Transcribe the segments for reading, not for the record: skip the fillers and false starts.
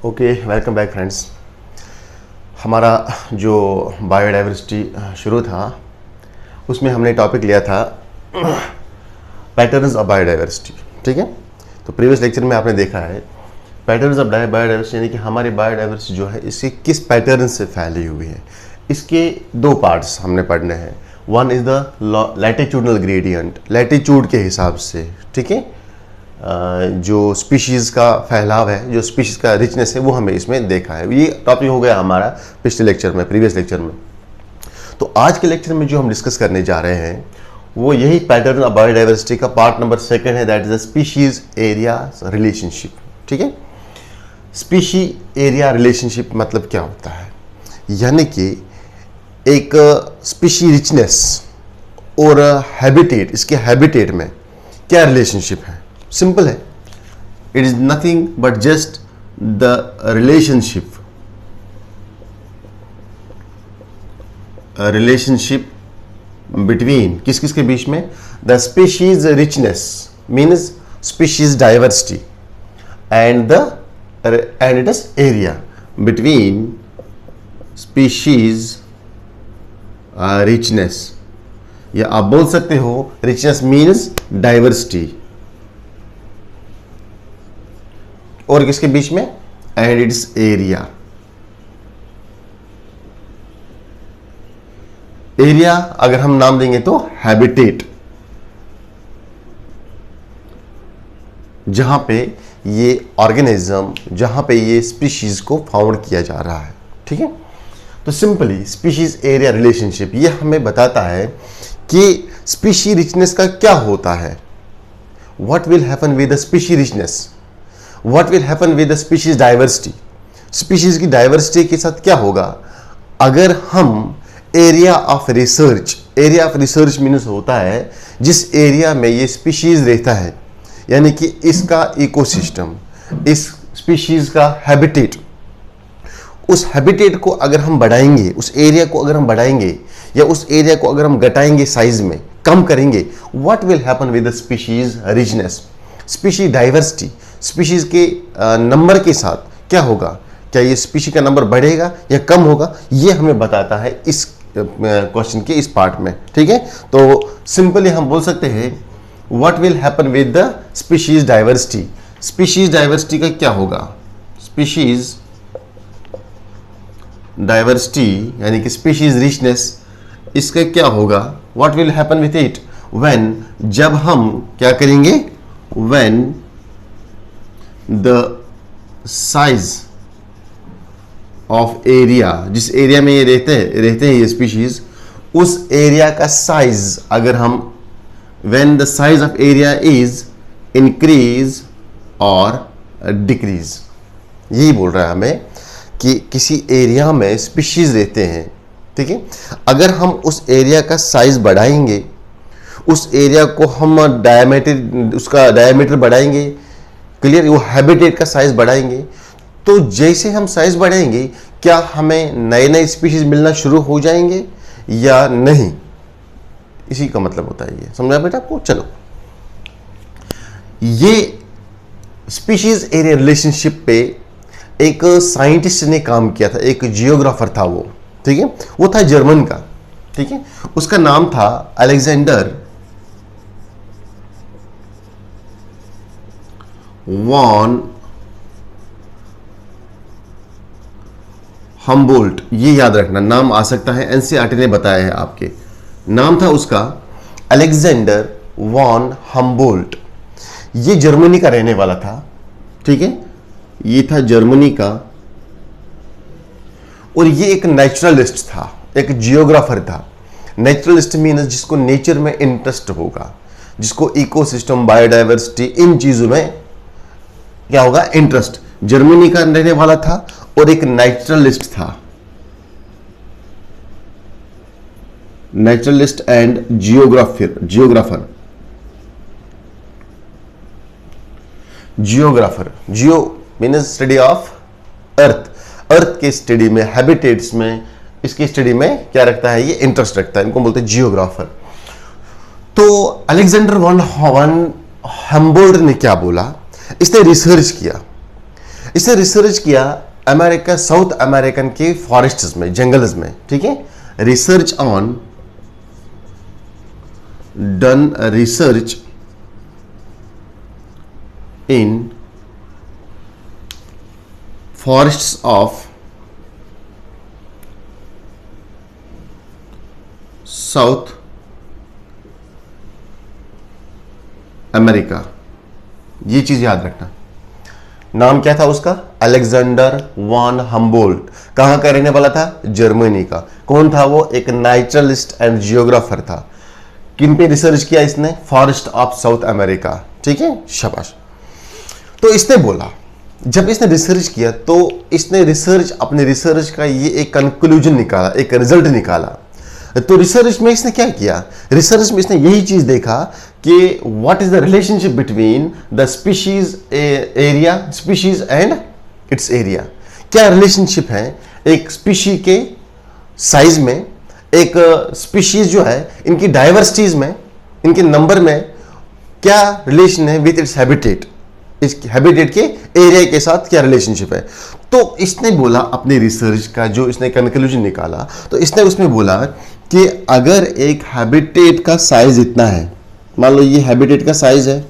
Okay, welcome back friends. हमारा जो biodiversity शुरू था उसमें हमने टॉपिक लिया था पैटर्न्स ऑफ बायोडाइवर्सिटी। ठीक है, तो प्रीवियस लेक्चर में आपने देखा है पैटर्न्स ऑफ बायोडाइवर्सिटी यानी कि हमारी बायोडाइवर्सिटी जो है इसकी किस पैटर्न से फैली हुई है। इसके दो पार्ट्स हमने पढ़ने हैं। One is the latitudinal gradient, latitude के हिसाब से, ठीक है, जो स्पीशीज़ का फैलाव है, जो स्पीशीज़ का रिचनेस है, वो हमें इसमें देखा है। ये टॉपिक हो गया हमारा पिछले लेक्चर में, प्रीवियस लेक्चर में। तो आज के लेक्चर में जो हम डिस्कस करने जा रहे हैं वो यही पैटर्न ऑफ बायोडाइवर्सिटी का पार्ट नंबर 2 है, that is the species area relationship. ठीक है, स्पीशी एरिया रिलेशनशिप मतलब क्या होता है, यानी कि एक स्पीशी रिचनेस और हैबिटेट, इसके हैबिटेट में क्या रिलेशनशिप है। सिंपल है, it is nothing but just the relationship between किस किस के बीच में, the species richness means species diversity and it is area between species richness, या आप बोल सकते हो रिचनेस मीन्स डाइवर्सिटी, और किसके बीच में, एंड इट्स एरिया। एरिया अगर हम नाम देंगे तो हैबिटेट, जहां पे ये ऑर्गेनिज्म, जहां पे ये स्पीशीज को फाउंड किया जा रहा है। ठीक है, तो सिंपली स्पीशीज एरिया रिलेशनशिप ये हमें बताता है कि स्पीशी रिचनेस का क्या होता है, what will happen with the species richness, what will happen with the species diversity. Species की डाइवर्सिटी के साथ क्या होगा अगर हम area of research, area of research means होता है जिस एरिया में ये स्पीशीज रहता है, यानी कि इसका इकोसिस्टम, इस स्पीशीज का हैबिटेट, उस हैबिटेट को अगर हम बढ़ाएंगे, उस एरिया को अगर हम बढ़ाएंगे या उस एरिया को अगर हम घटाएंगे, साइज में कम करेंगे, what will happen with the species richness, species diversity, species के नंबर के साथ क्या होगा, क्या ये स्पीशी का नंबर बढ़ेगा या कम होगा, ये हमें बताता है इस क्वेश्चन के इस पार्ट में। ठीक है, तो सिंपली हम बोल सकते हैं what will happen with the species diversity. Species diversity का क्या होगा, स्पीशीज डाइवर्सिटी यानी कि स्पीशीज रिचनेस, इसका क्या होगा, what will happen with it when, जब हम क्या करेंगे, when the size of area, जिस एरिया में ये रहते हैं ये स्पीशीज, उस एरिया का साइज अगर हम, when the size of area is increase और डिक्रीज, यही बोल रहा है हमें कि किसी एरिया में स्पीशीज रहते हैं। ठीक है, अगर हम उस एरिया का साइज बढ़ाएंगे, उस एरिया को हम डायमीटर, उसका डायमीटर बढ़ाएंगे, क्लियर, वो हैबिटेट का साइज बढ़ाएंगे, तो जैसे हम साइज बढ़ाएंगे क्या हमें नए नए स्पीशीज मिलना शुरू हो जाएंगे या नहीं, इसी का मतलब होता है ये। समझा बेटा आपको? चलो, ये स्पीशीज एरिया रिलेशनशिप पे एक साइंटिस्ट ने काम किया था, एक जियोग्राफर था वो। ठीक है, वो था जर्मन का। ठीक है, उसका नाम था अलेक्जेंडर वॉन हम्बोल्ट, ये याद रखना, नाम आ सकता है, एनसीईआरटी ने बताया है आपके। नाम था उसका अलेक्जेंडर वॉन हम्बोल्ट। ये जर्मनी का रहने वाला था। ठीक है, ये था जर्मनी का, और ये एक नेचुरलिस्ट था, एक जियोग्राफर था। नेचुरलिस्ट मीन्स जिसको नेचर में इंटरेस्ट होगा, जिसको इकोसिस्टम, बायोडाइवर्सिटी, इन चीजों में क्या होगा, इंटरेस्ट। जर्मनी का रहने वाला था और एक नेचुरलिस्ट था, naturalist and geographer. Geo means study of earth, earth के स्टडी में, हैबिटेट्स में, इसकी स्टडी में क्या रखता है, ये इंटरेस्ट रखता है, इनको बोलते हैं जियोग्राफर। तो अलेक्जेंडर वॉन हम्बोल्ट ने क्या बोला, इसने रिसर्च किया इसने रिसर्च किया अमेरिका, साउथ अमेरिकन के फॉरेस्ट्स में, जंगल्स में, ठीक है। Research on done research in forests of South America. ये चीज याद रखना। नाम क्या था उसका? Alexander von Humboldt. कहां का रहने वाला था? जर्मनी का। कौन था वो? एक नेचुरलिस्ट एंड जियोग्राफर था। किन पे रिसर्च किया इसने? फॉरेस्ट ऑफ साउथ अमेरिका, ठीक है, शाबाश। तो इसने बोला, जब इसने रिसर्च किया तो इसने अपने रिसर्च का ये एक कंक्लूजन निकाला, एक रिजल्ट निकाला। तो रिसर्च में इसने क्या किया? रिसर्च में इसने यही चीज देखा कि what is the relationship between the species and it's area. क्या रिलेशनशिप है एक स्पीशी के साइज में, एक स्पीशीज जो है इनकी डाइवर्सिटीज में, इनके नंबर में क्या रिलेशन है विद इट्स हैबिटेट, इस हैबिटेट के एरिया के साथ क्या रिलेशनशिप है। तो इसने बोला अपने रिसर्च का जो इसने कंक्लूजन निकाला, तो इसने उसमें बोला कि अगर एक हैबिटेट का साइज इतना है, मान लो ये हैबिटेट का साइज है,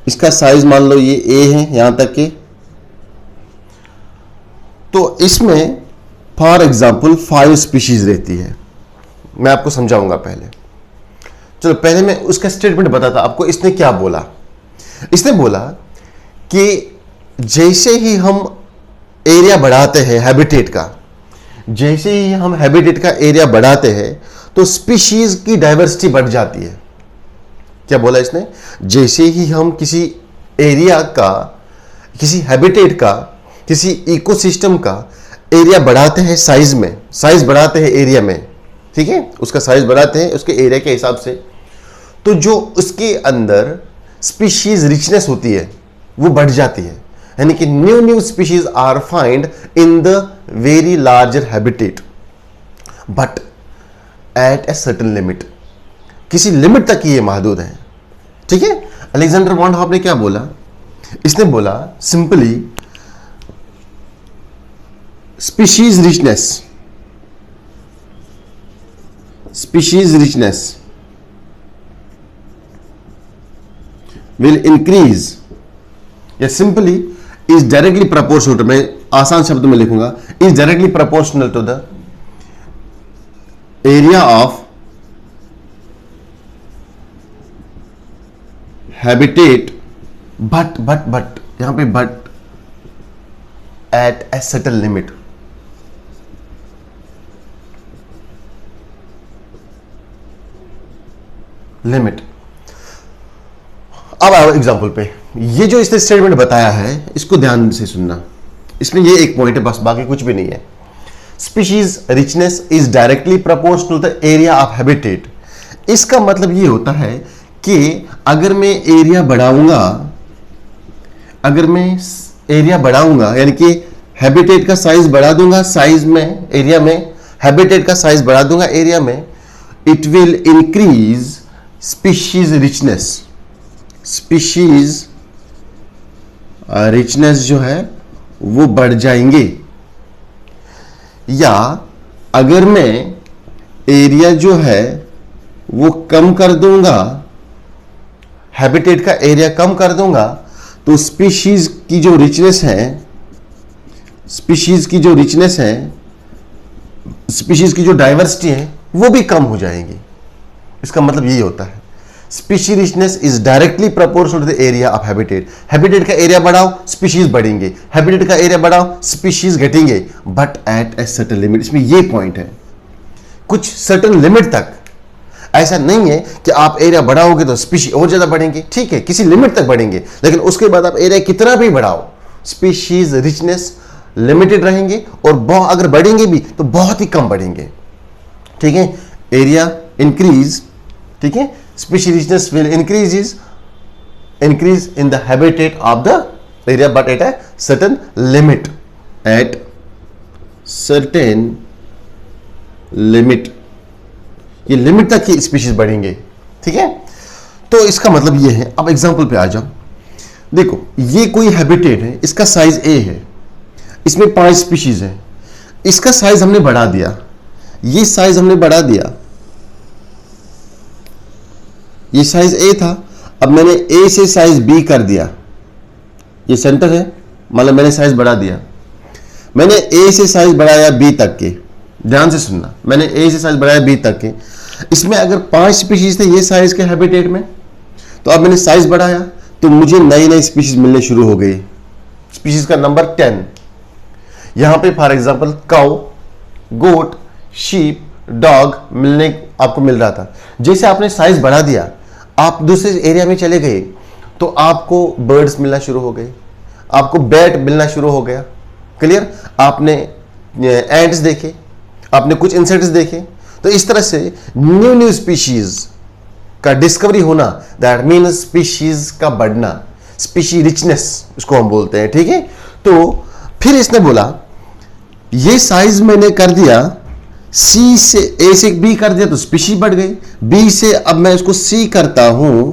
इसका साइज मान लो ये ए है यहां तक के, तो इसमें फॉर एग्जांपल 5 स्पीशीज रहती है। मैं आपको समझाऊंगा पहले। चलो पहले मैं उसका स्टेटमेंट बताता आपको। इसने क्या बोला? इसने बोला कि जैसे ही हम एरिया बढ़ाते हैं हैबिटेट का, जैसे ही हम हैबिटेट का एरिया बढ़ाते हैं तो स्पीशीज की डाइवर्सिटी बढ़ जाती है। क्या बोला इसने? जैसे ही हम किसी एरिया का, किसी हैबिटेट का, किसी इकोसिस्टम का एरिया बढ़ाते हैं साइज में, साइज बढ़ाते हैं एरिया में, ठीक है, उसका साइज बढ़ाते हैं उसके एरिया के हिसाब से, तो जो उसके अंदर स्पीशीज रिचनेस होती है वो बढ़ जाती है। यानी कि new species are find in the very larger habitat but at a certain limit. किसी लिमिट तक ये महदूद है, ठीक है। अलेक्जेंडर वॉन हॉफ ने क्या बोला? इसने बोला simply species richness will increase या simply is directly proportional to, मैं आसान शब्दों में लिखूंगा, is directly proportional to the area of habitat but यहां पे but at a certain limit। अब आओ एग्जाम्पल पे। ये जो इसने स्टेटमेंट बताया है इसको ध्यान से सुनना। इसमें ये एक पॉइंट है बस, बाकी कुछ भी नहीं है। Species richness is directly proportional to the area of habitat. इसका मतलब ये होता है कि अगर मैं एरिया बढ़ाऊंगा, अगर मैं एरिया बढ़ाऊंगा यानी कि हैबिटेट का साइज बढ़ा दूंगा, साइज में एरिया में हैबिटेट का साइज बढ़ा दूंगा एरिया में, it will increase species richness. Species richness जो है वो बढ़ जाएंगे। या अगर मैं एरिया जो है वो कम कर दूंगा, हैबिटेट का एरिया कम कर दूंगा, तो स्पीशीज की जो रिचनेस है, स्पीशीज की जो रिचनेस है, स्पीशीज की जो डाइवर्सिटी है वो भी कम हो जाएगी। इसका मतलब यही होता है species richness is directly proportional to the area of habitat. Habitat का एरिया बढ़ाओ स्पीशीज बढ़ेंगे, हैबिटेट का एरिया बढ़ाओ स्पीशीज घटेंगे, but at a certain limit. इसमें ये पॉइंट है, कुछ सर्टेन लिमिट तक। ऐसा नहीं है कि आप एरिया बढ़ाओगे तो स्पीशीज और ज्यादा बढ़ेंगे, ठीक है, किसी लिमिट तक बढ़ेंगे, लेकिन उसके बाद आप एरिया कितना भी बढ़ाओ स्पीशीज रिचनेस लिमिटेड रहेंगे, और अगर बढ़ेंगे भी तो बहुत ही कम बढ़ेंगे, ठीक है। एरिया इंक्रीज, ठीक है, species richness will increase in the habitat of the area but at a certain limit, at certain limit। ये लिमिट तक की स्पीशीज बढ़ेंगे, ठीक है। तो इसका मतलब ये है। अब एग्जांपल पे आ जाओ। देखो ये कोई हैबिटेट है, इसका साइज ए है, इसमें 5 स्पीशीज है, इसका साइज हमने बढ़ा दिया, ये साइज हमने बढ़ा दिया, ये साइज ए था, अब मैंने ए से साइज बी कर दिया, ये सेंटर है, मतलब मैंने साइज बढ़ा दिया, मैंने ए से साइज बढ़ाया बी तक के, ध्यान से सुनना, मैंने ए से साइज बढ़ाया बी तक के, इसमें अगर 5 स्पीशीज थे ये साइज के हैबिटेट में, तो अब मैंने साइज बढ़ाया तो मुझे नई नई स्पीशीज मिलने शुरू हो गई, स्पीशीज का नंबर 10। यहां पे for example cow, goat, sheep, dog मिलने आपको मिल रहा था। जैसे आपने साइज बढ़ा दिया, आप दूसरे एरिया में चले गए तो आपको बर्ड्स मिलना शुरू हो गए, आपको बैट मिलना शुरू हो गया, क्लियर, आपने एंट्स देखे, आपने कुछ इंसेक्ट्स देखे, तो इस तरह से न्यू स्पीशीज का डिस्कवरी होना, दैट मीन्स स्पीशीज का बढ़ना, स्पीशी रिचनेस इसको हम बोलते हैं, ठीक है। तो फिर इसने बोला ये साइज मैंने कर दिया, सी से ए से बी कर दिया तो स्पीशी बढ़ गई, बी से अब मैं इसको सी करता हूं,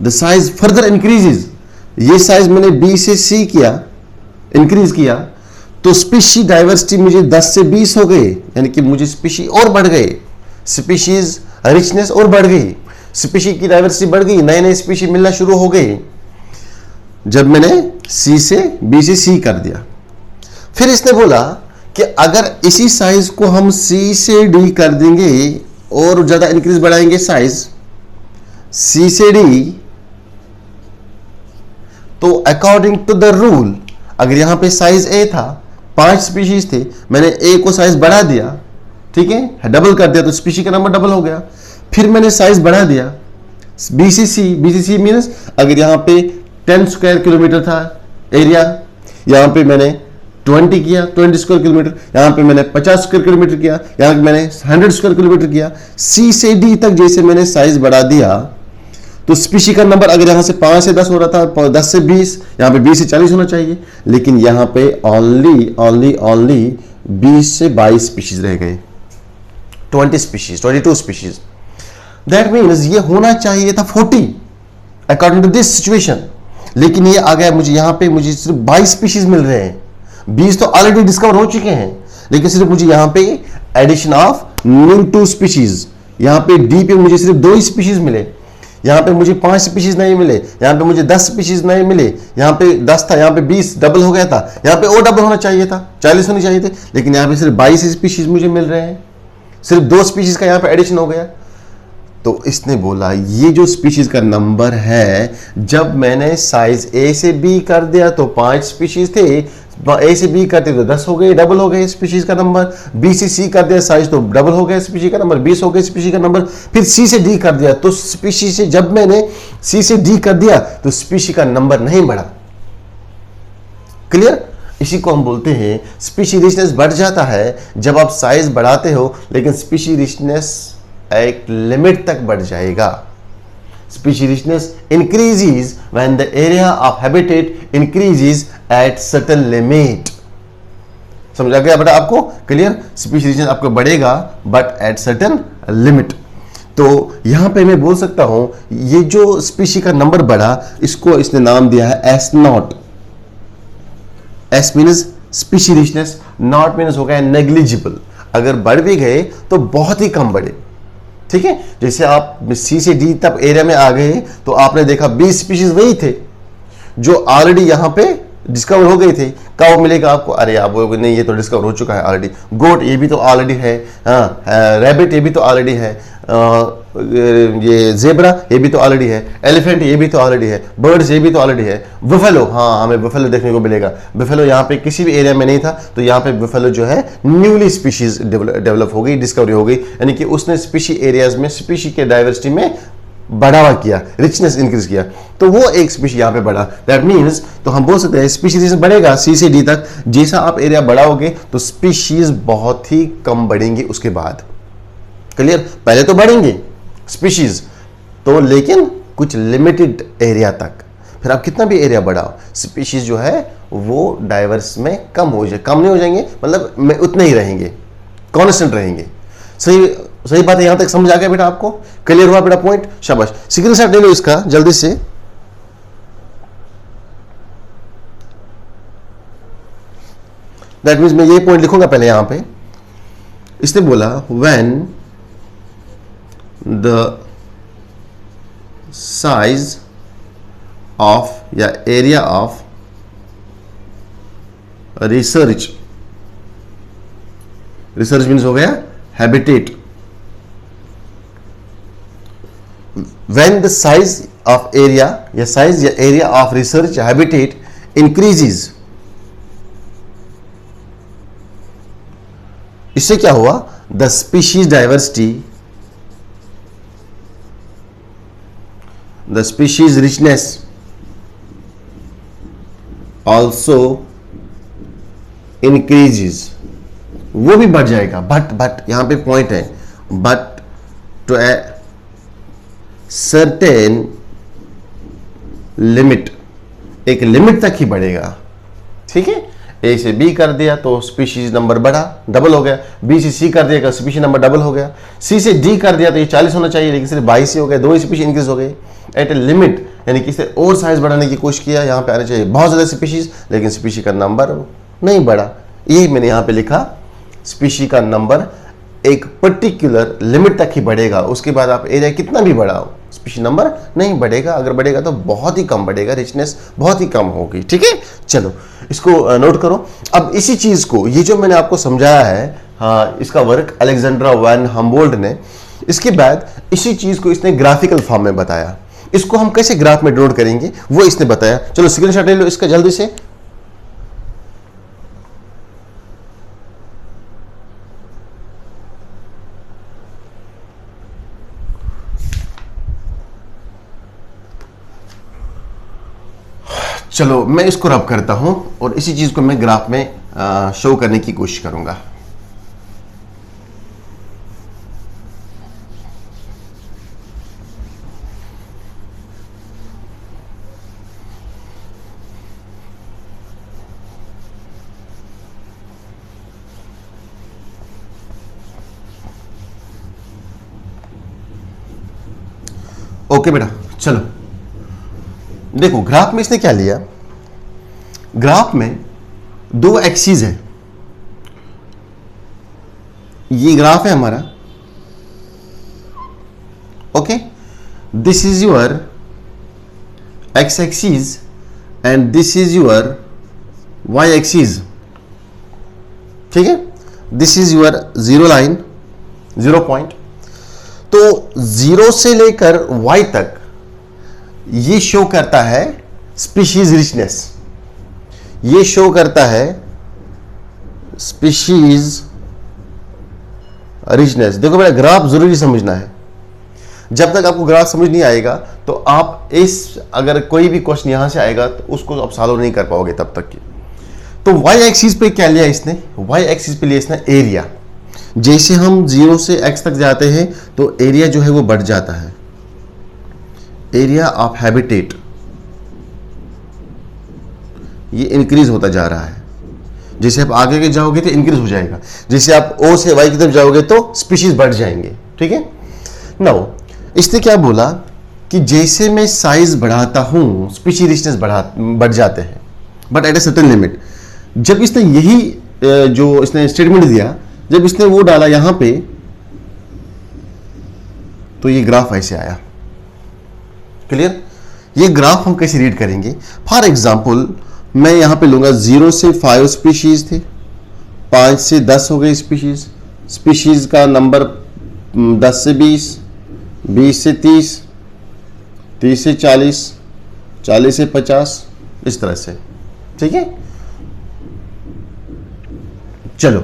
द साइज फर्दर इंक्रीजेज, ये साइज मैंने बी से सी किया, इंक्रीज किया, तो स्पीशी डाइवर्सिटी मुझे 10 से 20 हो गई, यानी कि मुझे स्पीशी और बढ़ गए, स्पीशीज रिचनेस और बढ़ गई, स्पीशी की डाइवर्सिटी बढ़ गई, नए नए स्पीशी मिलना शुरू हो गई जब मैंने सी से बी से सी कर दिया। फिर इसने बोला कि अगर इसी साइज को हम सी से डी कर देंगे और ज्यादा इंक्रीज बढ़ाएंगे साइज सी से डी, तो अकॉर्डिंग टू द रूल, अगर यहां पे साइज ए था, 5 स्पीशीज थे, मैंने ए को साइज बढ़ा दिया, ठीक है, डबल कर दिया तो स्पीशी का नंबर डबल हो गया। फिर मैंने साइज बढ़ा दिया बीसीसी, बीसीसी मीन्स अगर यहां पे 10 स्क्वायर किलोमीटर था एरिया, यहां पे मैंने 20 किया, 20 स्क्वायर किलोमीटर, यहां पे मैंने 50 स्क्वायर किलोमीटर किया, यहां पे मैंने 100 स्क्वायर किलोमीटर किया, सी से डी तक जैसे मैंने साइज बढ़ा दिया, तो स्पीशी का नंबर अगर यहां से 5 से 10 हो रहा था, 10 से 20, यहां पे 20 से 40 होना चाहिए, लेकिन यहां पे ओनली 20 से 22 स्पीशीज रह गए, 22 स्पीशीज। दैट मीन्स ये होना चाहिए था 40 अकॉर्डिंग टू दिस सिचुएशन, लेकिन ये आ गया मुझे यहां पे मुझे सिर्फ 22 स्पीशीज मिल रहे हैं, 20 तो ऑलरेडी डिस्कवर हो चुके हैं, लेकिन सिर्फ मुझे यहां पे एडिशन ऑफ न्यू 2 स्पीशीज, यहां पे डी पे मुझे सिर्फ 2 स्पीशीज मिले, यहां पे मुझे 5 स्पीशीज नहीं मिले, यहां पे मुझे 10 स्पीशीज नहीं मिले, यहां पे 10 था, यहां पे 20 डबल हो गया था, यहां पे और डबल होना चाहिए था, 40 होनी चाहिए थे, लेकिन यहां पे सिर्फ 22 स्पीशीज मुझे मिल रहे हैं, सिर्फ 2 स्पीशीज का यहां पे एडिशन हो गया। तो इसने बोला ये जो स्पीशीज का नंबर है, जब मैंने साइज ए से बी कर दिया तो 5 स्पीशीज थे, ए से बी करते तो 10 हो गए, डबल हो गए स्पीशीज का नंबर, बी से सी कर दिया साइज तो डबल हो गया स्पीशीज का नंबर, 20 हो गए स्पीशीज का नंबर, फिर सी से डी कर दिया तो स्पीशीज से, जब मैंने सी से डी कर दिया तो स्पीशीज का नंबर नहीं बढ़ा, क्लियर। इसी को हम बोलते हैं स्पीशी रिचनेस बढ़ जाता है जब आप साइज बढ़ाते हो, लेकिन स्पीशी रिचनेस एक लिमिट तक बढ़ जाएगा। Species richness increases when the area of habitat increases at certain limit. समझ आ गया बेटा आपको, क्लियर। स्पीशी रिचनेस आपको बढ़ेगा बट एट सर्टेन लिमिट। तो यहां पे मैं बोल सकता हूं ये जो स्पीशी का नंबर बढ़ा, इसको इसने नाम दिया है S not. S means species richness, not means हो गया नेग्लिजिबल, अगर बढ़ भी गए तो बहुत ही कम बढ़े, ठीक है। जैसे आप सी से डी तक एरिया में आ गए तो आपने देखा 20 स्पीशीज वही थे जो ऑलरेडी यहां पे डिस्कवर हो गए थे। काउ मिलेगा आपको, अरे आप बोलोगे नहीं ये तो डिस्कवर हो चुका है ऑलरेडी, गोट ये भी तो ऑलरेडी है, हाँ, रैबिट ये भी तो ऑलरेडी है, ये जेब्रा ये भी तो ऑलरेडी है, एलिफेंट ये भी तो ऑलरेडी है, बर्ड्स ये भी तो ऑलरेडी है, बुफेलो, हाँ हमें बुफेलो देखने को मिलेगा। बुफेलो यहाँ पे किसी भी एरिया में नहीं था, तो यहाँ पे बुफेलो जो है न्यूली स्पीशीज डेवलप हो गई, डिस्कवरी हो गई, यानी कि उसने स्पीशी एरियाज में स्पीशी के डाइवर्सिटी में बढ़ावा किया, रिचनेस इंक्रीज किया, तो वो एक स्पीशी यहाँ पे बढ़ा। दैट मीन्स तो हम बोल सकते हैं स्पीशीज बढ़ेगा सी से डी तक, जैसा आप एरिया बढ़ाओगे तो स्पीशीज बहुत ही कम बढ़ेंगी उसके बाद, क्लियर। पहले तो बढ़ेंगे स्पीशीज तो, लेकिन कुछ लिमिटेड एरिया तक, फिर आप कितना भी एरिया बढ़ाओ स्पीशीज जो है वो डाइवर्स में कम हो जाए, कम नहीं हो जाएंगे, मतलब में उतने ही रहेंगे, कॉन्स्टेंट रहेंगे। सही बात है, यहां तक समझ आ गया बेटा आपको, क्लियर हुआ बेटा पॉइंट, शाबाश। स्क्रीनशॉट ले लो इसका जल्दी से। दैट मीन्स मैं ये पॉइंट लिखूंगा पहले यहां पे। इसने बोला व्हेन द साइज ऑफ या एरिया ऑफ रिसर्च मीन्स हो गया habitat, when the size of area या size या area of research habitat increases, इससे क्या हुआ, the species diversity, the species richness also increases, वो भी बढ़ जाएगा। बट यहां पे पॉइंट है, but to a certain limit, एक लिमिट तक ही बढ़ेगा। ठीक है, ए से बी कर दिया तो स्पीशीज नंबर बढ़ा, डबल हो गया। बी से सी कर दिया तो स्पीशीज नंबर डबल हो गया। सी से डी कर दिया तो ये 40 होना चाहिए, लेकिन सिर्फ 22 ही हो गया, 2 स्पीशीज इंक्रीज हो गई एट ए लिमिट, यानी कि इसे और साइज बढ़ाने की कोशिश किया। यहां पे आने चाहिए बहुत ज्यादा स्पीशीज, लेकिन स्पीशीज का नंबर नहीं बढ़ा। यही मैंने यहां पे लिखा, स्पीशीज का नंबर एक पर्टिकुलर लिमिट तक ही बढ़ेगा, उसके बाद आप एरिया कितना भी बढ़ाओ स्पीशीज नंबर नहीं बढ़ेगा। अगर बढ़ेगा तो बहुत ही कम बढ़ेगा, रिचनेस बहुत ही कम होगी। ठीक है, चलो इसको नोट करो। अब इसी चीज को, ये जो मैंने आपको समझाया है, हाँ, इसका वर्क अलेक्जेंड्रा वैन हम्बोल्ट ने, इसके बाद इसी चीज को इसने ग्राफिकल फॉर्म में बताया। इसको हम कैसे ग्राफ में डिनोट करेंगे वो इसने बताया। चलो स्क्रीनशॉट ले लो इसका जल्दी से। चलो मैं इसको रब करता हूं और इसी चीज को मैं ग्राफ में शो करने की कोशिश करूंगा। ओके बेटा, चलो देखो ग्राफ में इसने क्या लिया। ग्राफ में 2 एक्सिस है, ये ग्राफ है हमारा। Okay, this is your X axis and this is your Y axis. ठीक है, this is your zero line, 0 point. तो 0 से लेकर y तक ये शो करता है स्पीशीज रिचनेस, ये शो करता है स्पीशीज रिचनेस। देखो मेरा ग्राफ जरूरी समझना है। जब तक आपको ग्राफ समझ नहीं आएगा तो आप अगर कोई भी क्वेश्चन यहां से आएगा तो उसको आप सॉल्व नहीं कर पाओगे तब तक की। तो y एक्सिस पे क्या लिया इसने, y एक्सिस पे लिया इसने एरिया। जैसे हम 0 से x तक जाते हैं तो एरिया जो है वो बढ़ जाता है, एरिया ऑफ हैबिटेट ये इंक्रीज होता जा रहा है। जैसे आप आगे के जाओगे तो इंक्रीज हो जाएगा, जैसे आप O से Y की तरफ जाओगे तो स्पीशीज बढ़ जाएंगे। ठीक है, नाउ इसने क्या बोला कि जैसे मैं साइज बढ़ाता हूं स्पीशीज रिचनेस बढ़ जाते हैं, but at a certain limit. जब इसने यही जो इसने स्टेटमेंट दिया, जब इसने वो डाला यहां पे तो ये ग्राफ ऐसे आया। क्लियर, ये ग्राफ हम कैसे रीड करेंगे। फॉर एग्जाम्पल मैं यहां पे लूंगा 0 से 5 स्पीशीज थे, 5 से 10 हो गए स्पीशीज, स्पीशीज का नंबर 10 से 20, 20 से 30, 30 से 40, 40 से 50, इस तरह से। ठीक है, चलो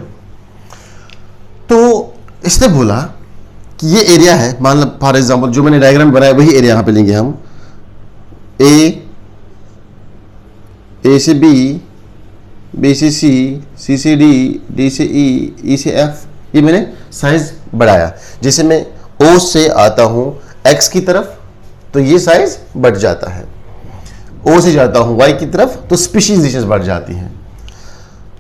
तो इसने बोला कि ये एरिया है, मान लो फॉर एग्जाम्पल जो मैंने डायग्राम बनाया वही एरिया यहां पे लेंगे हम। ए से बी, बी से सी, सी से डी, डी से ई, ई से एफ, ये मैंने साइज बढ़ाया। जैसे मैं ओ से आता हूं एक्स की तरफ तो ये साइज बढ़ जाता है, ओ से जाता हूं वाई की तरफ तो स्पीशीज रिचनेस बढ़ जाती है।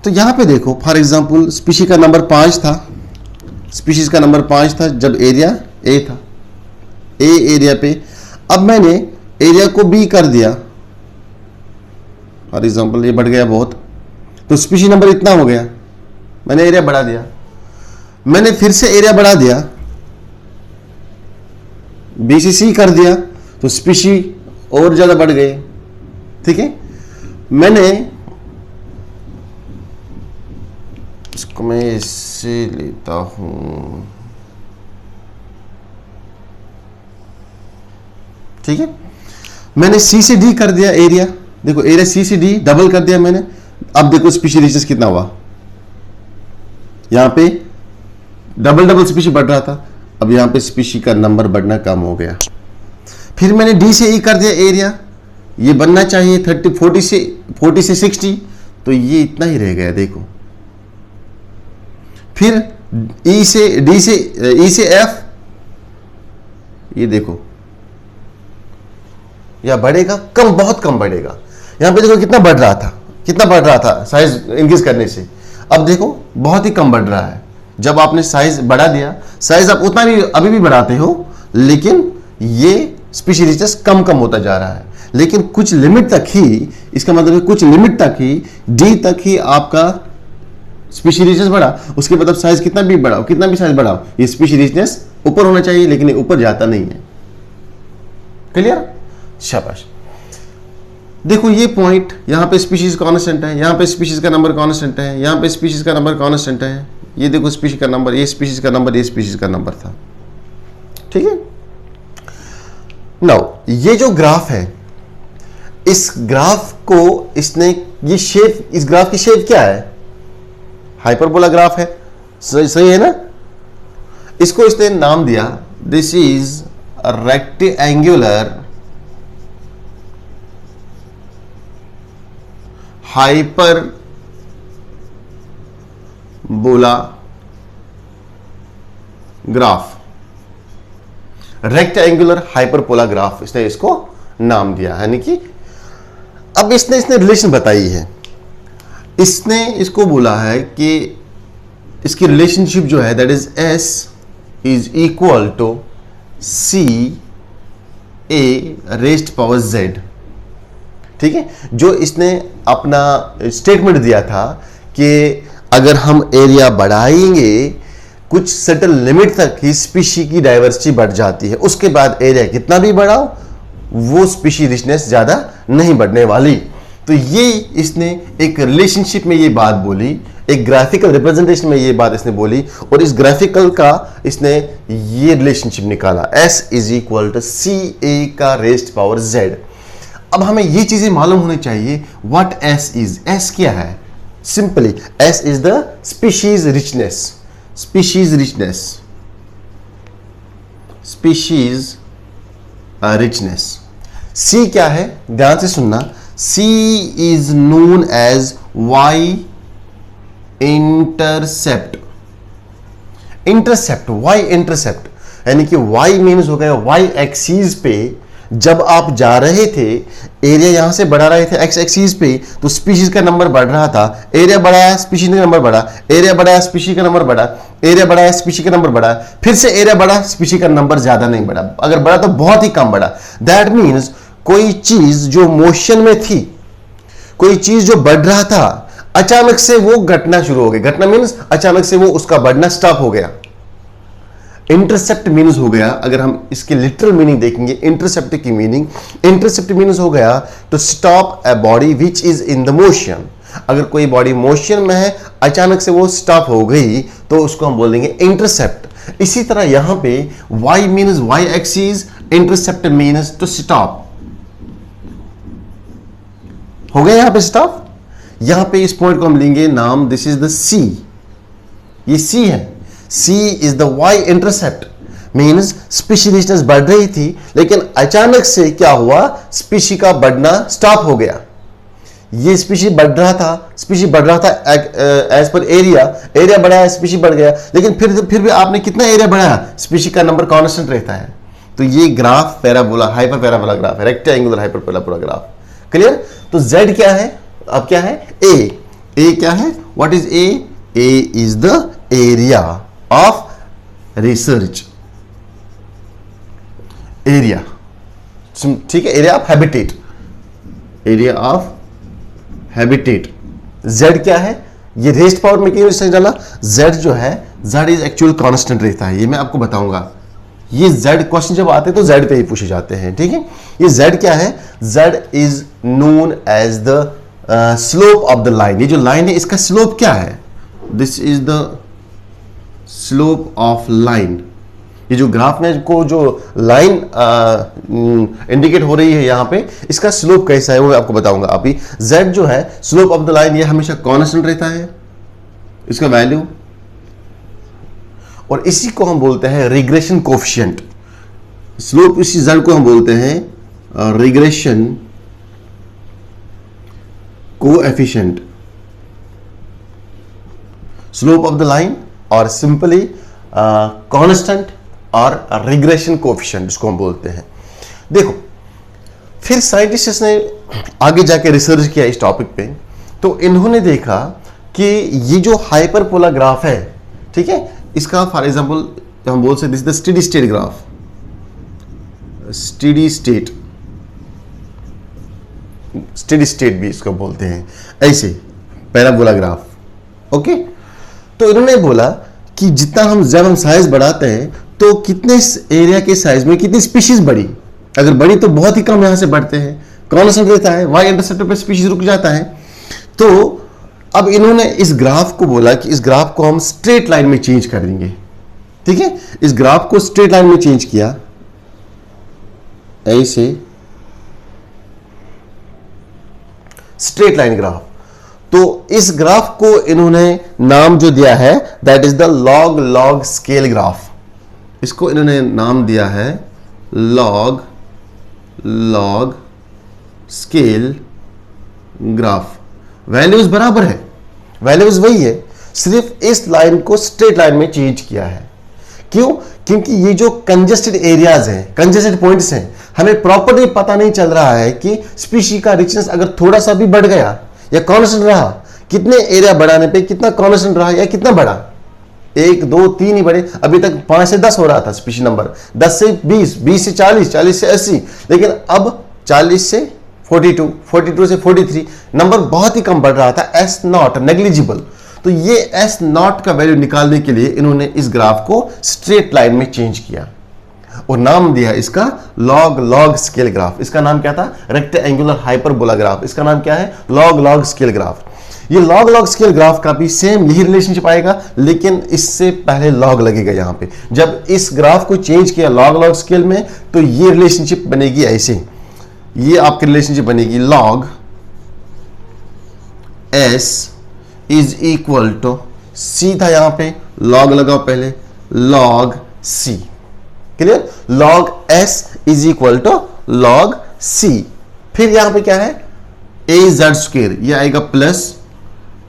तो यहां पे देखो फॉर एग्जाम्पल स्पीशीज का नंबर 5 था, स्पीशीज का नंबर 5 था जब एरिया ए था, ए एरिया पे। अब मैंने एरिया को बी कर दिया, फॉर एग्जाम्पल ये बढ़ गया बहुत, तो स्पीशीज नंबर इतना हो गया, मैंने एरिया बढ़ा दिया, मैंने फिर से एरिया बढ़ा दिया, बी से सी कर दिया, तो स्पीशीज और ज्यादा बढ़ गए। ठीक है, मैंने इसको मैं इससे लेता हूं, ठीक है, मैंने सी से डी कर दिया एरिया, देखो एरिया सी से डी डबल कर दिया मैंने। अब देखो स्पीशीज रिचनेस कितना हुआ, यहां पे डबल डबल स्पीशीज बढ़ रहा था, अब यहां पे स्पीशीज का नंबर बढ़ना कम हो गया। फिर मैंने डी से ई कर दिया एरिया, ये बनना चाहिए 40 से 60, तो ये इतना ही रह गया देखो। फिर ई से डी से ई से एफ, ये देखो या बढ़ेगा कम, बहुत कम बढ़ेगा। यहां पे देखो कितना बढ़ रहा था, कितना बढ़ रहा था साइज इंक्रीज करने से, अब देखो बहुत ही कम बढ़ रहा है। जब आपने साइज बढ़ा दिया, साइज आप उतना भी अभी भी बढ़ाते हो, लेकिन ये स्पीशीज रिचनेस कम कम होता जा रहा है। लेकिन कुछ लिमिट तक ही, इसका मतलब है कुछ लिमिट तक ही, डी तक ही आपका स्पीशीज रिचनेस बढ़ा, उसके बाद साइज कितना भी बढ़ाओ, कितना भी साइज बढ़ाओ, ये स्पीशीज रिचनेस ऊपर होना चाहिए, लेकिन ये ऊपर जाता नहीं है। क्लियर? शाबाश। देखो ये पॉइंट, यहां पे स्पीशीज कांस्टेंट है, यहां पे स्पीशीज का नंबर कांस्टेंट है, यहां पे स्पीशीज का नंबर कांस्टेंट है, ये देखो स्पीशीज का नंबर, ये स्पीशीज का नंबर, ये स्पीशीज का नंबर था। ठीक है, नाउ ये जो ग्राफ है, इस ग्राफ को इसने, ये शेप, इस ग्राफ की शेप क्या है? हाइपरबोला ग्राफ है, सही है ना? इसको इसने नाम दिया, this is rectangular hyperbola graph, rectangular hyperbola graph इसने इसको नाम दिया। यानी कि अब इसने रिलेशन बताई है, इसने इसको बोला है कि इसकी रिलेशनशिप जो है that is S is equal to C A raised power Z. ठीक है, जो इसने अपना स्टेटमेंट दिया था कि अगर हम एरिया बढ़ाएंगे कुछ सर्टेन लिमिट तक ही स्पीशीज की डाइवर्सिटी बढ़ जाती है, उसके बाद एरिया कितना भी बढ़ाओ वो स्पीशीज रिचनेस ज्यादा नहीं बढ़ने वाली। तो ये इसने एक रिलेशनशिप में ये बात बोली, एक ग्राफिकल रिप्रेजेंटेशन में ये बात इसने बोली, और इस ग्राफिकल का इसने ये रिलेशनशिप निकाला, S is equal to C ए का रेस्ट पावर जेड। अब हमें ये चीजें मालूम होनी चाहिए, व्हाट एस इज, एस क्या है? Simply S is the species richness, species richness, species richness. C क्या है? ध्यान से सुनना, C is known as Y intercept. Intercept, Y intercept, यानी कि वाई मीन्स हो गया वाई एक्सीज पे जब आप जा रहे थे, एरिया यहां से बढ़ा रहे थे एक्स एक्सीज पे, तो स्पीशीज का नंबर बढ़ रहा था, एरिया बढ़ाया स्पीशीज का नंबर बढ़ा, एरिया बढ़ाया स्पीशीज का नंबर बढ़ा, एरिया बढ़ाया स्पीशीज का नंबर बढ़ा, फिर से एरिया बढ़ा, स्पीशीज का नंबर ज्यादा नहीं बढ़ा, अगर बढ़ा तो बहुत ही कम बढ़ा। दैट मीन्स कोई चीज जो मोशन में थी, कोई चीज जो बढ़ रहा था, अचानक से वो घटना शुरू हो गई। घटना मीन्स अचानक से वो उसका बढ़ना स्टॉप हो गया। इंटरसेप्ट मीन्स हो गया, अगर हम इसके लिटरल मीनिंग देखेंगे, इंटरसेप्ट की मीनिंग, इंटरसेप्ट मीन्स हो गया to stop a body which is in the motion. अगर कोई बॉडी मोशन में है, अचानक से वो स्टॉप हो गई, तो उसको हम बोल देंगे इंटरसेप्ट। इसी तरह यहां पे y means y axis, intercept means to stop. हो गया यहां पे स्टॉप। यहां पे इस पॉइंट को हम लेंगे नाम, दिस इज द c, ये c है, c is the y intercept, means species richness बढ़ रही थी, लेकिन अचानक से क्या हुआ, स्पीशीज का बढ़ना स्टॉप हो गया। ये स्पीशीज बढ़ रहा था, स्पीशीज बढ़ रहा था एज पर एरिया, एरिया बढ़ाया, स्पीशीज बढ़ गया, लेकिन फिर भी आपने कितना एरिया बढ़ाया, स्पीशीज का नंबर कांस्टेंट रहता है। तो ये graph parabola, hyper parabola graph है, rectangular hyper parabola graph. Clear? तो z क्या है? अब क्या है? a क्या है? What is a is the area of research, area, ठीक है, area of habitat, area of habitat, z क्या है, ये रेस्ट पावर में क्यों इससे डाला, z जो है z इज एक्चुअल कांस्टेंट रहता है, ये मैं आपको बताऊंगा। ये z क्वेश्चन जब आते हैं तो z पे ही पूछे जाते हैं, ठीक है। ये z क्या है, z is known as the slope of the line. ये जो लाइन है इसका स्लोप क्या है, this is the slope of line. ये जो ग्राफ में को जो लाइन इंडिकेट हो रही है यहां पे, इसका स्लोप कैसा है वो मैं आपको बताऊंगा अभी। z जो है स्लोप ऑफ द लाइन, ये हमेशा कांस्टेंट रहता है, इसका वैल्यू, और इसी को हम बोलते हैं रिग्रेशन कोफिशिएंट। स्लोप इसी z को हम बोलते हैं regression coefficient, slope of the line, और सिंपली कांस्टेंट और रिग्रेशन कोएफिशिएंट इसको हम बोलते हैं। देखो फिर साइंटिस्ट्स ने आगे जाके रिसर्च किया इस टॉपिक पे, तो इन्होंने देखा कि ये जो हाइपरबोला ग्राफ है, ठीक है, इसका फॉर एग्जांपल हम बोल सकते this the steady state graph, steady state भी इसको बोलते हैं, ऐसे पैराबोला ग्राफ, ओके। तो इन्होंने बोला कि जितना हम जब हम साइज बढ़ाते हैं तो कितने एरिया के साइज में कितनी स्पीशीज बढ़ी, अगर बढ़ी तो बहुत ही कम यहां से बढ़ते हैं, कांस्टेंट रहता है, वाई इंटरसेप्ट पे स्पीशीज रुक जाता है। तो अब इन्होंने इस ग्राफ को बोला कि इस ग्राफ को हम स्ट्रेट लाइन में चेंज कर देंगे, ठीक है। इस ग्राफ को स्ट्रेट लाइन में चेंज किया, ऐसे स्ट्रेट लाइन ग्राफ। तो इस ग्राफ को इन्होंने नाम जो दिया है that is the log log scale graph. इसको इन्होंने नाम दिया है log log scale graph. Values बराबर है, वैल्यूज वही है, सिर्फ इस लाइन को स्ट्रेट लाइन में चेंज किया है। क्यों? क्योंकि ये जो कंजेस्टेड एरियाज हैं, कंजेस्टेड पॉइंट्स हैं, हमें प्रॉपर्ली पता नहीं चल रहा है कि स्पीशी का रिचनेस अगर थोड़ा सा भी बढ़ गया या कांस्टेंट रहा, कितने एरिया बढ़ाने पे कितना कांस्टेंट रहा या कितना बढ़ा, 1 2 3 ही बढ़े। अभी तक 5 से 10 हो रहा था स्पीशी नंबर, 10 से 20, 20 से 40, 40 से 80, लेकिन अब 40 से 42, 42 से 43, नंबर बहुत ही कम बढ़ रहा था, एस नॉट नेग्लिजिबल। तो ये एस नॉट का वैल्यू निकालने के लिए इन्होंने इस ग्राफ को स्ट्रेट लाइन में चेंज किया और नाम दिया इसका लॉग लॉग स्केल ग्राफ। इसका नाम क्या था? Rectangular hyperbola graph. इसका नाम क्या है? Log log scale graph. ये लॉग लॉग स्केल ग्राफ का भी सेम यही रिलेशनशिप आएगा, लेकिन इससे पहले लॉग लगेगा यहां पे। जब इस ग्राफ को चेंज किया लॉग लॉग स्केल में, तो ये रिलेशनशिप बनेगी ऐसे, ये आपकी रिलेशनशिप बनेगी log S is equal to, सीधा यहां पे लॉग लगाओ पहले, log C. Clear? Log S is equal to log C. फिर यहां पे क्या है? ए जेड स्क्वेयर, ये आएगा प्लस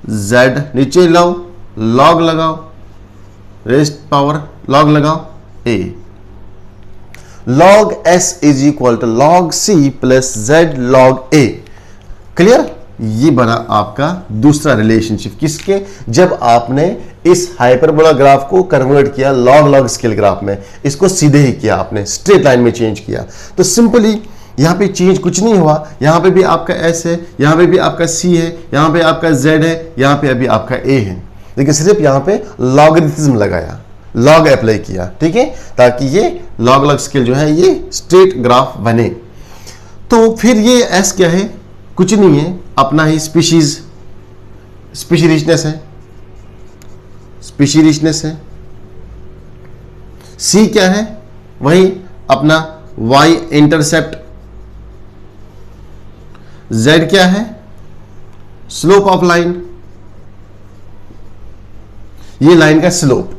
जेड, नीचे लाओ लॉग लगाओ, रेस्ट पावर लॉग लगाओ A, log S is equal to log C plus Z log A. Clear? ये बना आपका दूसरा रिलेशनशिप। किसके? जब आपने इस हाइपरबोला ग्राफ को कन्वर्ट किया लॉग लॉग स्केल ग्राफ में, इसको सीधे ही किया आपने, स्ट्रेट लाइन में चेंज किया। तो सिंपली यहां पे चेंज कुछ नहीं हुआ, यहां पे भी आपका एस है, यहां पे भी आपका सी है, यहां पे आपका जेड है, यहां पे अभी आपका ए है, लेकिन सिर्फ यहां पे लॉगरिथम लगाया, लॉग अप्लाई किया, ठीक है, ताकि ये लॉग लॉग स्केल जो है ये स्ट्रेट ग्राफ बने। तो फिर ये एस क्या है? कुछ नहीं है, अपना ही स्पीशीज रिचनेस है, स्पीशी रिचनेस है। सी क्या है? वही अपना वाई इंटरसेप्ट। जेड क्या है? स्लोप ऑफ लाइन, ये लाइन का स्लोप।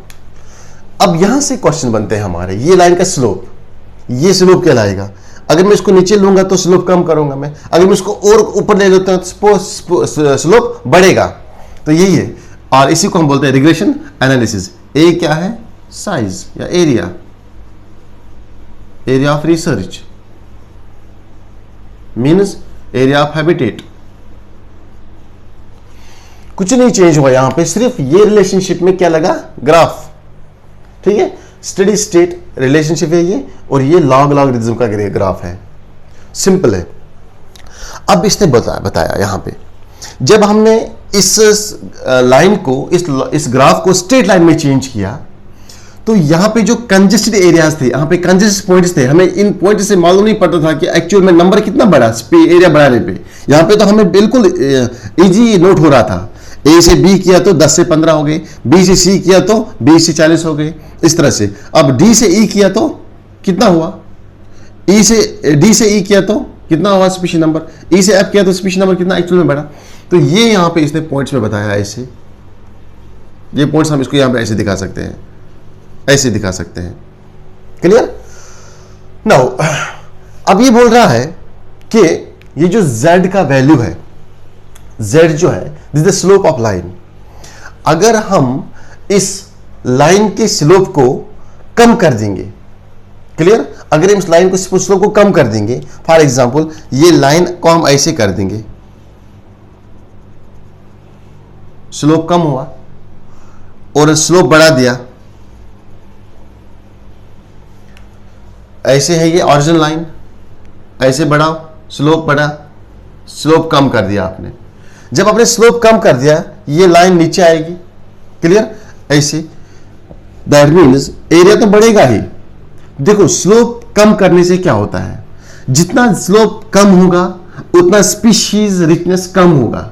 अब यहां से क्वेश्चन बनते हैं हमारे, ये लाइन का स्लोप, ये स्लोप कहलाएगा। अगर मैं इसको नीचे लूंगा तो स्लोप कम करूंगा मैं, अगर मैं इसको और ऊपर ले लेता हूं तो स्लोप बढ़ेगा। तो यही है, और इसी को हम बोलते हैं रिग्रेशन एनालिसिस। ए क्या है? साइज या area, area of research means area of habitat. कुछ नहीं चेंज हुआ यहां पे, सिर्फ ये रिलेशनशिप में क्या लगा? ग्राफ, ठीक है, स्टेडी स्टेट रिलेशनशिप है ये, और ये लॉग लॉगरिथम का ग्राफ है। सिंपल है। अब इसने बताया यहां पे, जब हमने इस लाइन को, इस ग्राफ को स्ट्रेट लाइन में चेंज किया, तो यहां पे जो कंजेस्टेड एरियाज थे, यहां पे कंजेस्टेड पॉइंट्स थे, हमें इन पॉइंट से मालूम नहीं पड़ता था कि एक्चुअल में नंबर कितना बढ़ा एरिया बढ़ाने पे। यहां पे तो हमें बिल्कुल इजी नोट हो रहा था। ए से बी किया तो 10 से 15 हो गए, बी से सी किया तो 20 से 40 हो गए, इस तरह से। अब डी से ई किया तो कितना हुआ, ई से डी से ई किया तो कितना हुआ स्पीशीज नंबर, ई से एफ किया तो स्पीशीज नंबर कितना एक्चुअल में बढ़ा। तो ये यहां पे इसने पॉइंट्स में बताया ऐसे, ये पॉइंट्स हम इसको यहां पे ऐसे दिखा सकते हैं, ऐसे दिखा सकते हैं। क्लियर? नाउ अब ये बोल रहा है कि ये जो z का वैल्यू है, z जो है this the slope of line. अगर हम इस लाइन के स्लोप को कम कर देंगे, क्लियर, अगर हम इस लाइन को स्लोप को कम कर देंगे, फॉर एग्जांपल ये लाइन को हम ऐसे कर देंगे, स्लोप कम हुआ और स्लोप बढ़ा दिया, ऐसे है ये ओरिजिनल लाइन, ऐसे बढ़ाओ, स्लोप बढ़ा, स्लोप कम कर दिया आपने। जब आपने स्लोप कम कर दिया ये लाइन नीचे आएगी, क्लियर, ऐसे, दैट मीन्स एरिया तो बढ़ेगा ही। देखो स्लोप कम करने से क्या होता है, जितना स्लोप कम होगा उतना स्पीशीज रिचनेस कम होगा।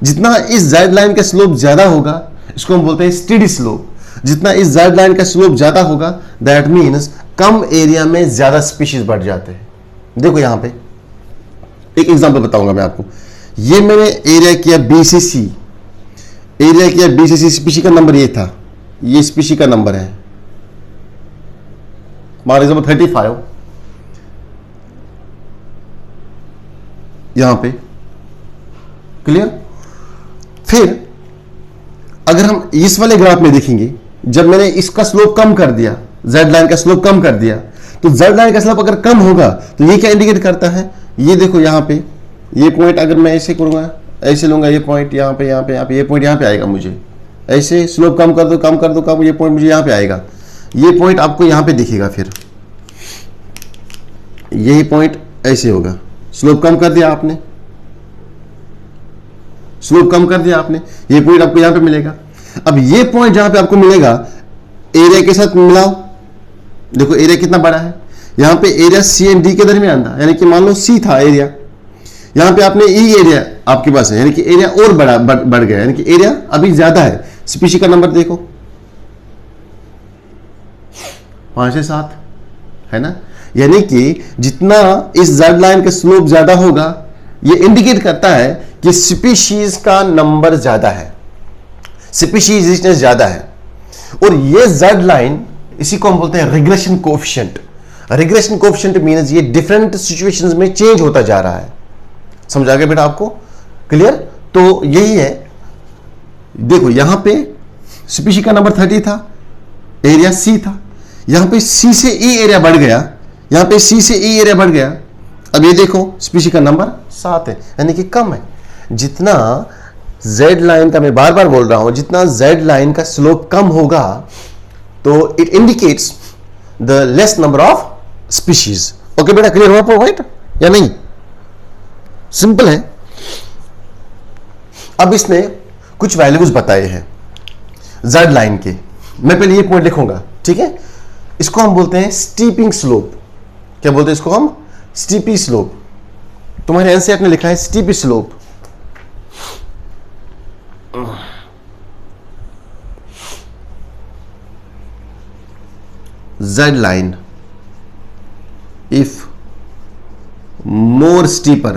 जितना इस जेड लाइन का स्लोप ज्यादा होगा, इसको हम बोलते हैं स्टेडी स्लोप, जितना इस जेड लाइन का स्लोप ज्यादा होगा दैट मीन्स कम एरिया में ज्यादा स्पीशीज बढ़ जाते हैं। देखो यहां पे एक एग्जांपल बताऊंगा मैं आपको। ये मैंने एरिया किया बी से सी, एरिया किया बी से सी, स्पीशी का नंबर ये था, ये स्पीशी का नंबर है फॉर एग्जांपल 35 यहां पे, क्लियर। फिर अगर हम इस वाले ग्राफ में देखेंगे, जब मैंने इसका स्लोप कम कर दिया, जेड लाइन का स्लोप कम कर दिया, तो जेड लाइन का स्लोप अगर कम होगा तो ये क्या इंडिकेट करता है, ये देखो यहां पे ये पॉइंट अगर मैं ऐसे करूंगा, ऐसे लूंगा, ये पॉइंट यहां पे, यहां पे, यहां पे, ये पॉइंट यहां पे आएगा, मुझे ऐसे स्लोप कम कर दो, कम कर दो, कम, ये पॉइंट मुझे यहां पे आएगा, ये पॉइंट आपको यहां पे दिखेगा, फिर यही पॉइंट ऐसे होगा, स्लोप कम कर दिया आपने, स्लोप कम कर दिया आपने, ये पॉइंट आपको यहां पे मिलेगा। अब ये पॉइंट जहां पे आपको मिलेगा एरिया के साथ मिलाओ, देखो एरिया कितना बड़ा है, यहां पे एरिया सी एंड डी के दरमियान था, यानी कि मान लो सी था एरिया, यहां पे आपने ई एरिया आपके पास है, यानी कि एरिया और बढ़ गया, यानी कि एरिया अभी ज्यादा है। स्पीशी का नंबर देखो 5 से 7 है ना, यानी कि जितना इस जेड लाइन का स्लोप ज्यादा होगा ये इंडिकेट करता है कि स्पीशीज का नंबर ज्यादा है, स्पीशीज रिचनेस ज्यादा है। और ये जेड लाइन, इसी को हम बोलते हैं regression coefficient. Regression coefficient means ये डिफरेंट सिचुएशंस में चेंज होता जा रहा है। समझा गया बेटा आपको, क्लियर? तो यही है, देखो यहां पे स्पीशी का नंबर 30 था, एरिया सी था, यहां पे सी से ई एरिया बढ़ गया, यहां पे सी से ई एरिया बढ़ गया, अब ये देखो स्पीशी का नंबर 7 है, यानी कि कम है। जितना जेड लाइन का, मैं बार बार बोल रहा हूं, जितना जेड लाइन का स्लोप कम होगा तो it indicates the less number of species. Okay बेटा, क्लियर हुआ पॉइंट या नहीं? सिंपल है। अब इसने कुछ वैल्यूज बताए हैं जेड लाइन के, मैं पहले ये पॉइंट लिखूंगा, ठीक है। इसको हम बोलते हैं स्टीपिंग स्लोप। क्या बोलते हैं इसको हम? स्टीपी स्लोप। तुम्हारे एनसीईआरटी ने लिखा है steepy slope. Z line if more steeper,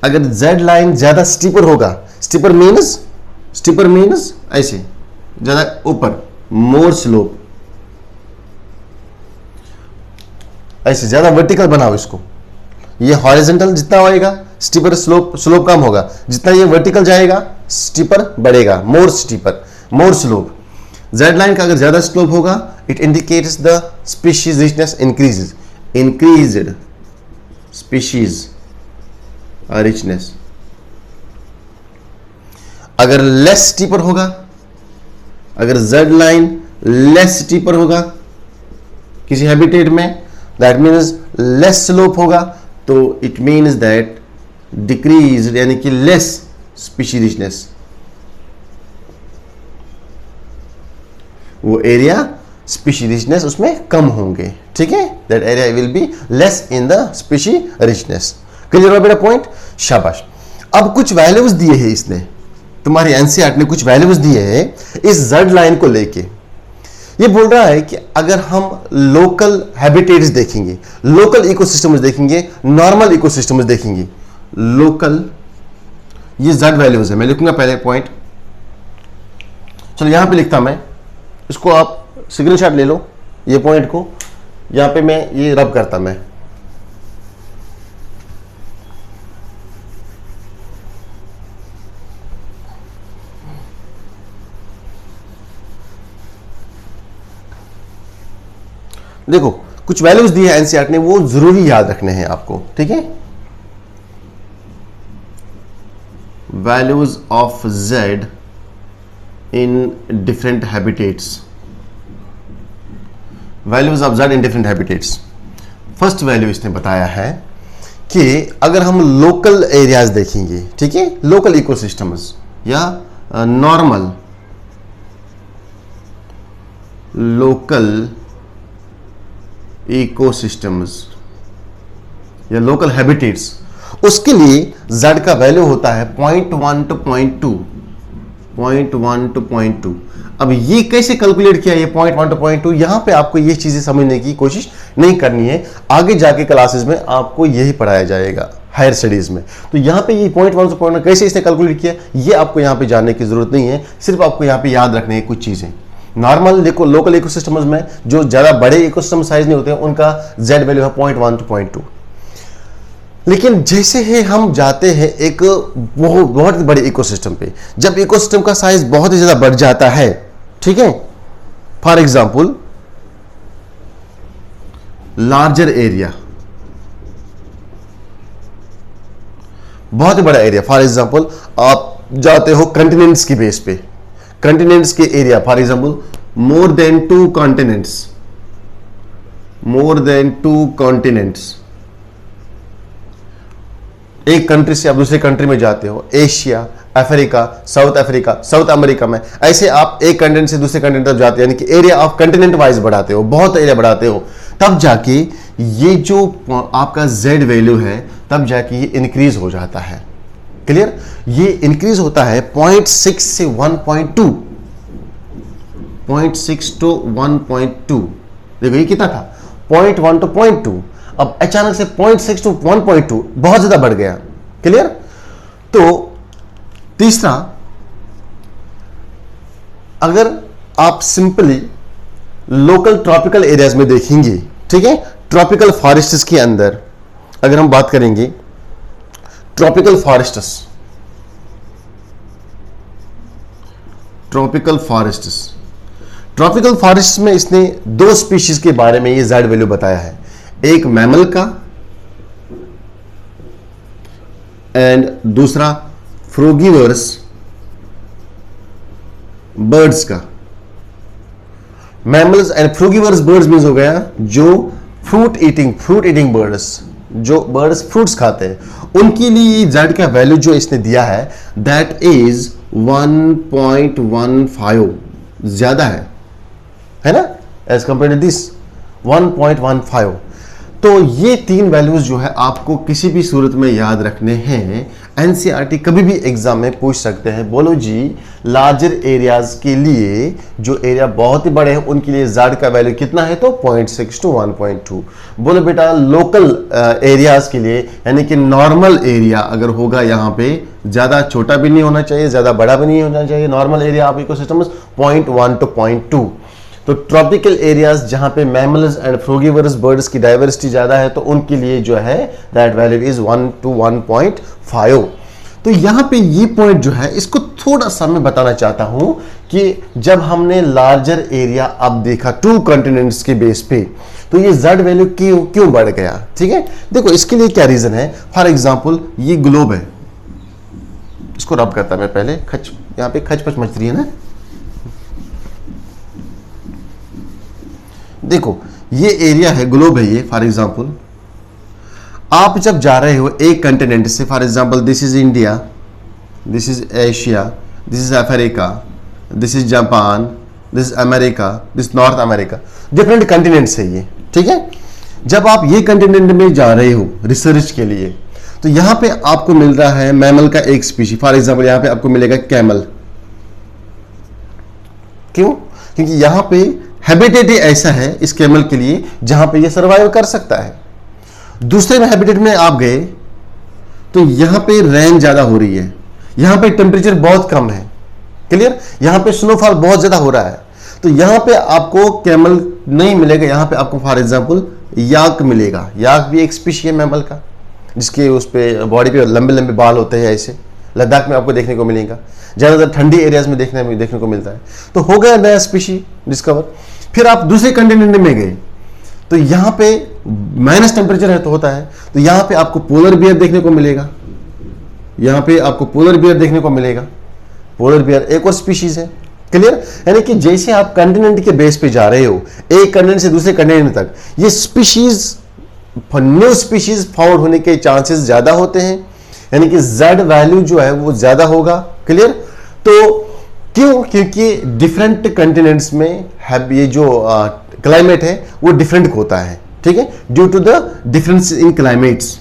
अगर Z लाइन ज्यादा स्टीपर होगा, स्टीपर मीन्स ऐसे ज्यादा ऊपर, मोर स्लोप, ऐसे ज्यादा वर्टिकल बनाओ इसको। ये हॉरिजॉन्टल जितना होएगा स्टीपर स्लोप कम होगा, जितना ये वर्टिकल जाएगा स्टीपर बढ़ेगा, मोर स्टीपर, मोर स्लोप। जेड लाइन का अगर ज्यादा स्लोप होगा it indicates the species richness increases, increased species richness. अगर लेस स्टीपर होगा, अगर जेड लाइन लेस स्टीपर होगा किसी हैबिटेट में, दैट मीन्स लेस स्लोप होगा, तो इट मीन्स दैट डिक्रीज, यानी कि लेस स्पीशी रिचनेस, वो एरिया स्पीशी रिचनेस उसमें कम होंगे, ठीक है, that area will be less in the species richness. Clear हो मेरा पॉइंट? शाबाश। अब कुछ वैल्यूज दिए हैं इसने, तुम्हारी एनसीईआरटी ने कुछ वैल्यूज दिए हैं इस जेड लाइन को लेके। ये बोल रहा है कि अगर हम लोकल हैबिटेट्स देखेंगे, लोकल इकोसिस्टम्स देखेंगे, नॉर्मल इकोसिस्टम्स देखेंगे, लोकल, ये जेड वैल्यूज है, मैं लिखूंगा पहले पॉइंट, चलो यहां पे लिखता मैं, इसको आप स्क्रीनशॉट ले लो, ये पॉइंट को यहां पे मैं ये रब करता मैं, देखो कुछ वैल्यूज दिए हैं एनसीईआरटी ने, वो जरूरी याद रखने हैं आपको, ठीक है। Values of Z in different habitats, values of Z in different habitats. First value इसने बताया है कि अगर हम लोकल एरियाज देखेंगे, ठीक है, लोकल इकोसिस्टम्स या नॉर्मल लोकल इकोसिस्टम्स या लोकल हैबिटेट्स, उसके लिए z का वैल्यू होता है 0.1 to 0.2, 0.1 to 0.2। अब ये कैसे कैलकुलेट किया, ये 0.1 to 0.2, यहां पे आपको ये चीजें समझने की कोशिश नहीं करनी है, आगे जाके क्लासेस में आपको यही पढ़ाया जाएगा हायर स्टडीज में। तो यहां पे ये 0.1 to 0.2 कैसे इसने कैलकुलेट किया, ये आपको यहां पे जानने की जरूरत नहीं है, सिर्फ आपको यहां पे याद रखने हैं कुछ चीजें। नॉर्मल देखो लोकल इकोसिस्टम्स में जो ज्यादा बड़े इकोसिस्टम साइज नहीं होते हैं, उनका z वैल्यू है 0.1 to 0.2। लेकिन जैसे ही हम जाते हैं एक बहुत बड़े इकोसिस्टम पे, जब इकोसिस्टम का साइज बहुत ही ज्यादा बढ़ जाता है, ठीक है, फॉर एग्जांपल लार्जर एरिया, बहुत ही बड़ा एरिया, फॉर एग्जांपल आप जाते हो कंटिनेंट्स की बेस पे, कंटिनेंट्स के area, for example more than 2 continents, more than 2 continents, एक कंट्री से आप दूसरे कंट्री में जाते हो, एशिया, अफ्रीका, साउथ अमेरिका में, ऐसे आप एक कंटिनेंट से दूसरे कंटिनेंट तक जाते हो, यानी कि एरिया ऑफ कंटिनेंट वाइज बढ़ाते हो, बहुत एरिया बढ़ाते हो, तब जाके ये जो आपका z वैल्यू है, तब जाके ये इंक्रीज हो जाता है। क्लियर? ये इंक्रीज होता है 0.6 से 1.2, 0.6 to 1.2। देखो ये कितना था, 0.1 to 0.2, अब अचानक से 0.6 to 1.2 बहुत ज्यादा बढ़ गया। क्लियर? तो तीसरा, अगर आप सिंपली लोकल ट्रॉपिकल एरियाज में देखेंगे, ठीक है, ट्रॉपिकल फॉरेस्ट्स के अंदर अगर हम बात करेंगे, tropical forests, tropical forests, tropical forest में इसने 2 स्पीशीज के बारे में ये जेड वैल्यू बताया है, एक मैमल का एंड दूसरा फ्रूगिवर्स बर्ड्स का। मैमल्स एंड फ्रूगिवर्स बर्ड्स मींस हो गया जो फ्रूट ईटिंग बर्ड्स, जो बर्ड्स फ्रूट्स खाते हैं, उनके लिए जेड का वैल्यू जो इसने दिया है दैट इज 1.15, ज्यादा है ना, एज कंपेयर टू दिस 1.15। तो ये 3 वैल्यूज जो है आपको किसी भी सूरत में याद रखने हैं। एनसीईआरटी कभी भी एग्जाम में पूछ सकते हैं, बोलो जी लार्जर एरियाज के लिए, जो एरिया बहुत ही बड़े हैं उनके लिए जेड का वैल्यू कितना है, तो 0.6 to 1.2। बोलो बेटा लोकल एरियाज के लिए, यानी कि नॉर्मल एरिया अगर होगा, यहाँ पे ज्यादा छोटा भी नहीं होना चाहिए, ज्यादा बड़ा भी नहीं होना चाहिए, normal area of ecosystem 0.1 to 0.2। तो ट्रॉपिकल एरियाज जहां पे मैमल्स एंड फ्रूगिवर्स बर्ड्स की डाइवर्सिटी ज्यादा है, तो उनके लिए जो है दैट वैल्यू इज 1 to 1.5। तो यहां पे ये पॉइंट जो है, इसको थोड़ा सा मैं बताना चाहता हूं कि जब हमने लार्जर एरिया अब देखा 2 कॉन्टिनेंट्स के बेस पे, तो ये जेड वैल्यू क्यों बढ़ गया। ठीक है, देखो इसके लिए क्या रीजन है। फॉर एग्जाम्पल ये ग्लोब है, इसको रब करता मैं पहले, यहां पे खचपच मच रही है ना। देखो ये एरिया है, ग्लोब है ये। फॉर एग्जाम्पल आप जब जा रहे हो एक कंटिनेंट से, for example this is India, this is Asia, this is Africa, this is Japan, this is America, this north America, different continents है ये, ठीक है। जब आप ये कंटिनेंट में जा रहे हो रिसर्च के लिए, तो यहां पे आपको मिल रहा है मैमल का एक स्पीशी, फॉर एग्जांपल यहां पे आपको मिलेगा कैमल। क्यों? क्योंकि यहां पे हैबिटेट ही ऐसा है इस कैमल के लिए जहां पे ये सर्वाइव कर सकता है। दूसरे में हैबिटेट में आप गए तो यहां पे रेन ज्यादा हो रही है, यहां पे टेम्परेचर बहुत कम है, क्लियर, यहां पे स्नोफॉल बहुत ज्यादा हो रहा है, तो यहां पे आपको कैमल नहीं मिलेगा, यहां पे आपको फॉर एग्जांपल याक मिलेगा। याक भी एक स्पीशी है मैमल का, जिसके उस पे बॉडी पे लंबे लंबे बाल होते हैं, ऐसे लद्दाख में आपको देखने को मिलेगा, ज्यादातर ठंडी एरियाज में देखने को मिलता है। तो हो गया नया स्पीशी डिस्कवर। फिर आप दूसरे कंटिनेंट में गए तो यहां पे माइनस टेम्परेचर है तो होता है, तो यहां पे आपको पोलर बियर देखने को मिलेगा, यहां पे आपको पोलर बियर देखने को मिलेगा। पोलर बियर एक और स्पीशीज है, क्लियर। यानी कि जैसे आप कंटिनेंट के बेस पे जा रहे हो, एक कंटिनेंट से दूसरे कंटिनेंट तक, ये स्पीशीज न्यू स्पीशीज फाउंड होने के चांसेस ज्यादा होते हैं, यानी कि Z वैल्यू जो है वो ज्यादा होगा, क्लियर। तो क्यों? क्योंकि डिफरेंट कंटिनेंट्स में ये जो क्लाइमेट है वो डिफरेंट होता है, ठीक है, due to the difference in climates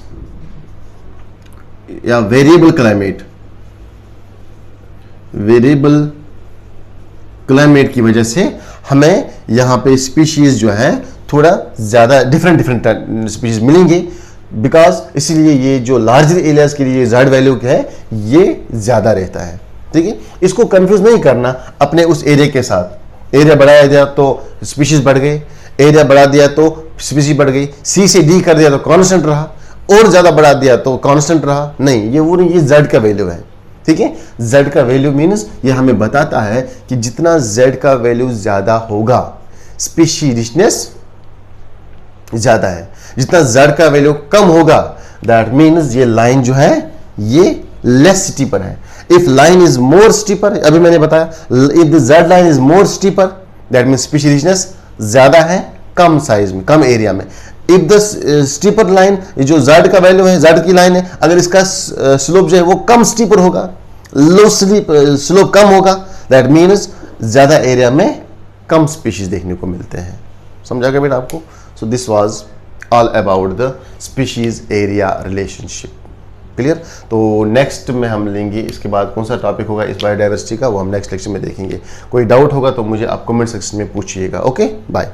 या वेरिएबल क्लाइमेट। वेरिएबल क्लाइमेट की वजह से हमें यहां पे स्पीशीज जो है थोड़ा ज्यादा डिफरेंट स्पीशीज मिलेंगे, बिकॉज इसीलिए ये जो लार्जर एरियाज के लिए Z वैल्यू है ये ज्यादा रहता है, ठीक है। इसको कंफ्यूज नहीं करना अपने उस एरिया के साथ। एरिया बढ़ाया दिया तो स्पीशीज बढ़ गए, एरिया बढ़ा दिया तो स्पीशीज बढ़ गई, C से D कर दिया तो कांस्टेंट रहा, और ज्यादा बढ़ा दिया तो कांस्टेंट रहा, नहीं, ये वो नहीं, ये Z का वैल्यू है, ठीक है। Z का वैल्यू मीन्स ये हमें बताता है कि जितना Z का वैल्यू ज्यादा होगा स्पीशी रिचनेस ज्यादा है, जितना Z का वैल्यू कम होगा दैट मीन्स ये लाइन जो है ये लेस स्टीपर है। If line is more steeper, अभी मैंने बताया, if the Z line is more steeper that means species richness ज्यादा है कम साइज में, कम एरिया में। इफ द स्टीपर लाइन, जो Z का वैल्यू है, Z की लाइन है, अगर इसका स्लोप जो है वो कम स्टीपर होगा, लो स्लोप कम होगा, दैट मीन्स ज्यादा एरिया में कम स्पीशीज देखने को मिलते हैं। समझा गया बेटा आपको? So this was all about the species area relationship, clear. तो नेक्स्ट में हम लेंगे, इसके बाद कौन सा टॉपिक होगा इस बायोडाइवर्सिटी का, वो हम नेक्स्ट लेक्चर में देखेंगे। कोई डाउट होगा तो मुझे आप कमेंट सेक्शन में पूछिएगा। Okay, bye.